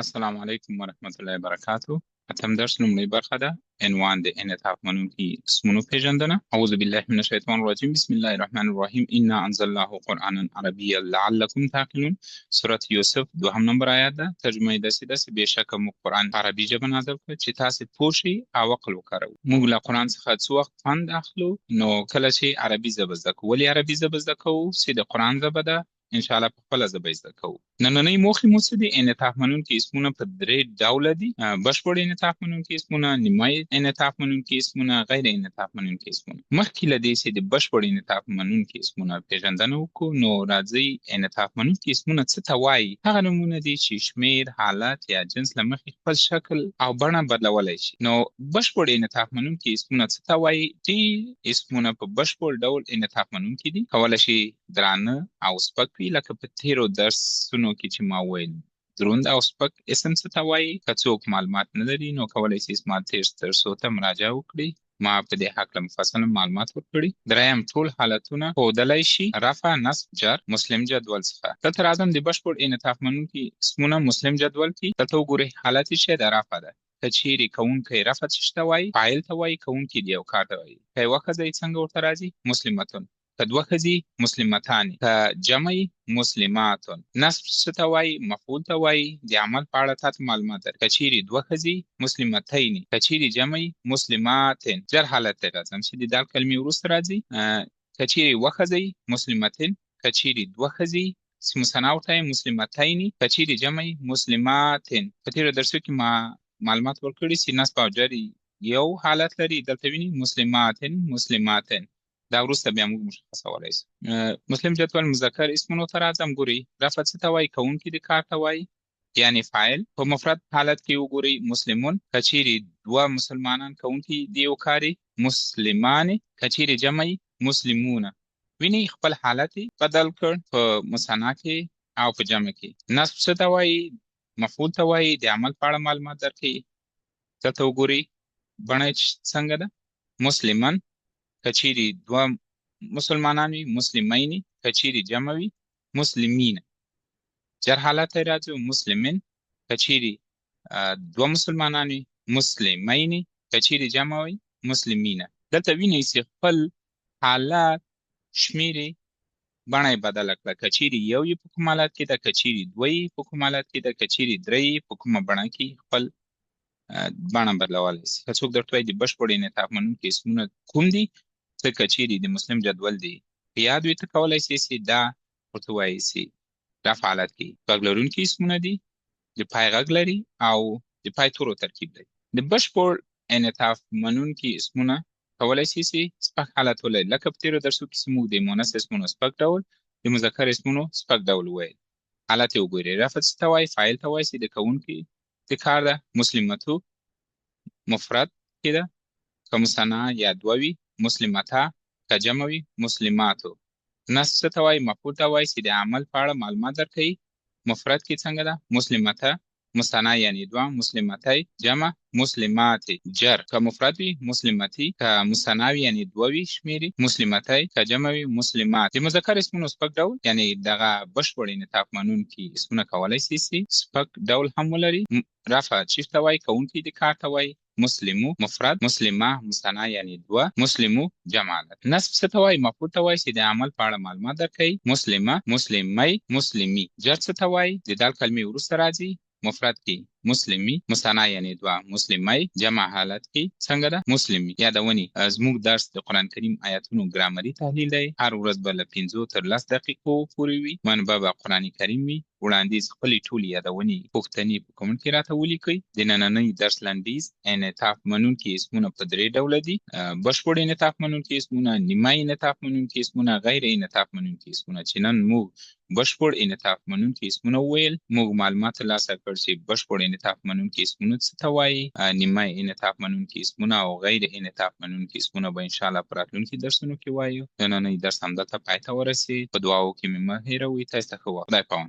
السلام علیکم ورحمت الله وبرکاتو. اتم درس لومړی برخه ده، عنوان د انعطاف منونکي اسمونو پیژندنه. اعوذ بالله من الشیطان الرجیم، بسم الله الرحمن الرحیم. انا انزلناه قرآنا عربیا لعلکم تعقلون. سورة یوسف 2 نمبر آیات ده. ترجمه یې داسې بېشکه موږ قرآن په عربي ژبه نازل کړ چې تاسې پوه شئ او عقل وکاروئ. موږ له قرآن څخه څه وخت خوند اخلو؟ نو کله چې عربي ژبه زده کوو. ولې عربي ژبه زده کوو؟ چې د قرآن ژبه ده، ان شاء الله په خپله ژبه زده کوو. نننۍ موخې مو څه دي؟ انعطاف منونکي اسمونه په 3 ډوله دي: بشپړ انعطاف منونکي اسمونه، نیمایي انعطاف منونکي اسمونه، غیر انعطاف منونکي اسمونه. مخکې له دې چې د بشپړ انعطاف منونکي اسمونه پیژندنه وکړو، نو راځئ انعطاف منونکي اسمونه څه ته وایي. هغه نومونه دي چې شمېر، حالت یا جنس له مخې خپل شکل او بڼه بدلولی شي. نو بشپړ انعطاف منونکي اسمونه څه ته وایي؟ ډېر اسمونه په بشپړ ډول انعطاف منونکي دي. کولی شي درانه او سپک وي، لکه په تیرو درسونو کې چې ما ویل. دروند او سپک اسم څه ته وایي؟ که څوک معلومات نه لري نو کولی شي ما تیر درسو ته مراجعه وکړي. ما په دې هکله مفصل معلومات ورکړي. دریم، ټول حالتونه ښودلی شي رفع، نصب، جر مسلم جدول څخه. دلته راځم د بشپړ انعطاف منونکي اسمونه مسلم جدول کې. دلته وګورئ، حالت یې چې د رفع ده. که چیرې کوونکی رفع څه ته وایي؟ فاعل ته وایي. کوونکی د یو کار ته وایي. که یوه ښځه یې څنګه ورته راځي؟ مسلمتون. که دوه ښځې مسلمتان، که جمع مسلماتون. نصب څه ته وایي؟ مفعول ته وایي. د عمل په اړه تاسو معلومات درکړئ. که چیرې دوه ښځې مسلمتین، که چیرې جمع مسلماتن. جر حالت ته راځم چې د دال کلمې وروسته راځي. که چیرې یوه ښځه مسلمتین، که چیرې دوه ښځې مثنا ورته مسلمتین، که چیرې جمع مسلماتن. په تېرو درسو کې ما معلومات ورکړي چې نصب او جر یو حالت لري. دلته ویني مسلماتن، مسلماتن. دا وروسته بیا موږ مشخصولی شو. مسلم جدول مذکر اسمونو ته راځم. ګورئ، رفع څه ته وایي؟ کوونکي د کار ته وایي، یعنې فاعل. په مفرد حالت کې وګورئ، مسلمون. که چیرې دوه مسلمانان کوونکي د یو کار، مسلمانې. که چیرې جمع مسلمونه. وینئ خپل حالت بدل کړ په مثنا کې او په جمع کې. نصب څه ته وایي؟ مفعول ته وایي. د عمل په اړه معلومات درکوي. دلته وګورئ بڼه یې څنګه ده. مسلمن، که چیرې دوه مسلمانان وي مسلمین، که چیرې جمع وي مسلمین. جر حالت ته راځو، مسلمین. که چیرې دوه مسلمانان وي مسلمین، که چیرې جمع وي مسلمین. دلته وینئ چې خپل حالت شمېرې بڼه یې بدله کړه. که چیرې یو یې په کوم حالت کې ده، که چیرې دوه یې په کوم حالت کې ده، که چیرې درې یې په کومه بڼه کې خپل بڼه بدلولی شي. که څوک درته وایي د بشپړ انعطاف منونکي اسمونه کوم دي، څه که چیرې د مسلم جدول دی په یاد وي، ته کولی شې چې دا ورته وایي چې رفع حالت کې غږ لرونکي اسمونه دي، د پای غږ لري او د پای تورو ترکیب لري. د بشپړ انعطاف منونکي اسمونه کولی شي چې سپک حالت ولري، لکه په تېرو درسو کې چې موږ د مؤنث اسمونو سپک ډول، د مذکر اسمونو سپک ډول وویل. حالت یې وګورئ، رفع څه ته وایي؟ فاعل ته وایي چې د کوونکي د کار ده. مسلمتو مفرد کې ده. که مثنا یا دوه وي مسلمتا، که جمع وي مسلماتو. نصب څه ته وایي؟ مفعول ته وایي چې د عمل په اړه معلومات درکوي. مفرد کې څنګه ده؟ مسلمته، مثنا یعنې دوه، مسلمتی، جمع مسلماتې. جر که مفرد وي مسلمتي، که مثنا وي یعنې دوه وي شمېرې مسلمتی، که جمع وي مسلمات. د مذکر اسمونو سپک ډول، یعنې دغه بشپړ انعطاف منونکي اسمونه کولی شي چې سپک ډول هم ولري. رفع چی ته وایي؟ کوونکي د کار ته وایي. مسلمو مفرد، مسلمه مثنا یعنې دوه، مسلمو جمع حالت. نصب څه ته وایي؟ مفعول ته وایي چې د عمل په اړه معلومات درکوي. مسلمه، مسلمی، مسلمي. جر څه ته وایي؟ د دال کلمې وروسته راځي. مفرد کې مسلمي، مثنا یعنې دوه، مسلمی، جمع حالت کې څنګه ده؟ مسلمي. یادونې، زموږ درس د قرآن کریم آیاتونو ګرامري تحلیل دی. هر ورځ به له 5 تر 10 دقیقو پورې وي. منبع به قرآن کریم وي. وړاندیز خپلې ټولې یادونې پوښتنې په کومنټ کې راته ولیکئ. د نننۍ درس لنډیز: انعطاف منونکي اسمونه په 3 ډوله دي: بشپړ انعطاف منونکي اسمونه، نیمایي انعطاف منونکي اسمونه، غیر انعطاف منونکي اسمونه. چې نن موږ بشپړ انعطاف منونکي اسمونه وویل، موږ معلومات ترلاسه کړ چې بشپړ انعطاف منونکي اسمونه څه ته وایي، نیمایي انعطاف منونکي اسمونه او غیر انعطاف منونکي اسمونه به انشاءالله په راتلونکي درسونو کې وایو. نننۍ درس همدلته پای ته ورسېد. په دعاو کې مې مه هېروئ. تاسو ته ښه وخت. خدای پامان.